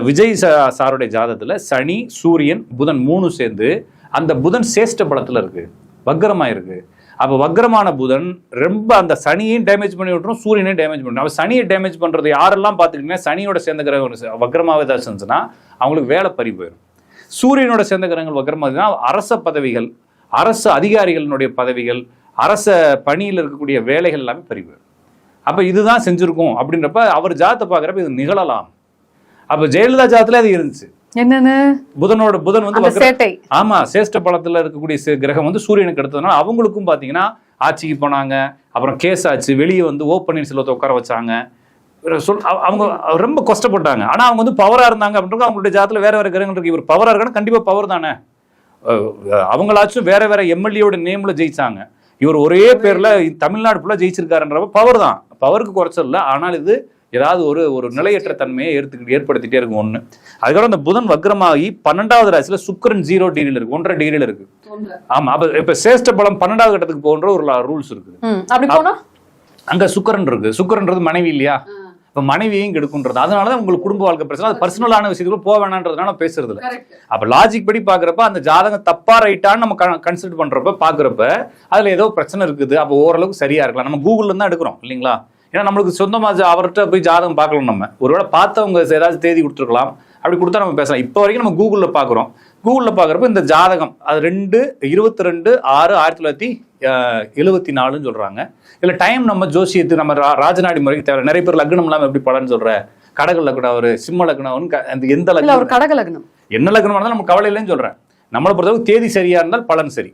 விஜய் சாருடைய ஜாதகத்துல சனி சூரியன் புதன் 3 சேர்ந்து அந்த புதன் சேஷ்ட பலத்துல இருக்கு, வக்ரமா இருக்கு. அப்போ வக்ரமான புதன் ரொம்ப அந்த சனியையும் டேமேஜ் பண்ணி விட்டுரும், சூரியனையும் டேமேஜ் பண்ணும். அப்போ சனியை டேமேஜ் பண்றது யாரெல்லாம் பார்த்துக்கிட்டீங்கன்னா சனியோட சேர்ந்த கிரகம் வக்ரமாக ஏதாச்சும் இருந்துச்சுன்னா அவங்களுக்கு வேலை பறி போயிடும். சூரியனோட சேர்ந்த கிரகங்கள் வக்ரமாக அரச பதவிகள், அரசு அதிகாரிகளினுடைய பதவிகள், அரச பணியில் இருக்கக்கூடிய வேலைகள் எல்லாமே பறி போயிடும். அப்போ இதுதான் செஞ்சிருக்கும் அப்படின்றப்ப அவர் ஜாதத்தை பார்க்குறப்ப இது நிகழலாம். அப்போ ஜெயலலிதா ஜாதத்துல அது இருந்துச்சு. என்னன்னு புதன் வந்து ஆமா சேஷ்ட பலத்துல இருக்கக்கூடிய கிரகம் வந்து சூரியனுக்கு எடுத்ததுனால அவங்களுக்கும் பாத்தீங்கன்னா ஆட்சிக்கு போனாங்க, அப்புறம் கேஸ் ஆச்சு, வெளியே வந்து ஓ பன்னீர்செல்வத்தை உட்கார வச்சாங்க, அவங்க ரொம்ப கஷ்டப்பட்டாங்க. ஆனா அவங்க வந்து பவரா இருந்தாங்க அப்படின்றது அவங்களுடைய ஜாதத்துல வேற வேற கிரகங்கள் இருக்கு. இவர் பவரா இருக்கான்னு கண்டிப்பா பவர் தானே. அவங்களாச்சும் வேற வேற எம்எல்ஏயோட நேம்ல ஜெயிச்சாங்க, இவர் ஒரே பேர்ல தமிழ்நாடு ஃபுல்லா ஜெயிச்சிருக்காருன்றப்ப பவர் தான், பவருக்கு குறைச்சல் இல்லை. ஆனால் இது ஏதாவது ஒரு நிலையற்ற தன்மையை ஏற்படுத்திட்டே இருக்கும் ஒண்ணு. அதுக்கப்புறம் அந்த புதன் வக்ரமாகி 12வது ராசியில சுக்கிரன் 0 டிகிரில இருக்கு, 1.5 டிகிரில இருக்கு. ஆமா, அப்ப இப்ப சேஷ்ட பலம் 12வது கட்டத்துக்கு போன்ற ஒரு ரூல்ஸ் இருக்குது. அங்க சுக்கிரன் இருக்கு, சுக்கிரன்றது மனைவி இல்லையா, இப்ப மனைவியையும் கெடுக்குன்றது. அதனாலதான் உங்களுக்கு குடும்ப வாழ்க்கை பிரச்சனை, அது பர்சனலான விஷயத்துக்கு போக வேணான்றதுனால பேசுறது இல்லை. அப்ப லாஜிக் படி பாக்குறப்ப அந்த ஜாதகம் தப்பா ரைட்டான்னு நம்ம கன்சிடர் பண்றப்ப பாக்குறப்ப அதுல ஏதோ பிரச்சனை இருக்குது. அப்ப ஓரளவுக்கு சரியா இருக்கலாம். நம்ம கூகுள்ல தான் எடுக்கிறோம் இல்லைங்களா, ஏன்னா நம்மளுக்கு சொந்தமா அவர்கிட்ட போய் ஜாதகம் பார்க்கலாம். நம்ம ஒருவேளை பார்த்தவங்க ஏதாச்சும் தேதி கொடுத்துருக்கலாம், அப்படி கொடுத்தா நம்ம பேசலாம். இப்போ வரைக்கும் நம்ம கூகுளில் பார்க்குறோம். கூகுளில் பார்க்குறப்ப இந்த ஜாதகம் அது 22/6/1974 சொல்கிறாங்க. இதில் டைம் நம்ம ஜோசியத்து நம்ம ராஜநாடி முறைக்கு தேவை. நிறைய பேர் லக்னம் இல்லாமல் எப்படி பலன்னு சொல்கிற, கடக லக்னம் அவர் சிம்ம லக்னம் எந்த லக்னம் கடக லக்னம் என்ன லக்னமாக இருந்தாலும் நம்ம கவலை இல்லைன்னு சொல்கிறேன். நம்மளை பொறுத்தவரைக்கும் தேதி சரியா இருந்தால் பலன் சரி.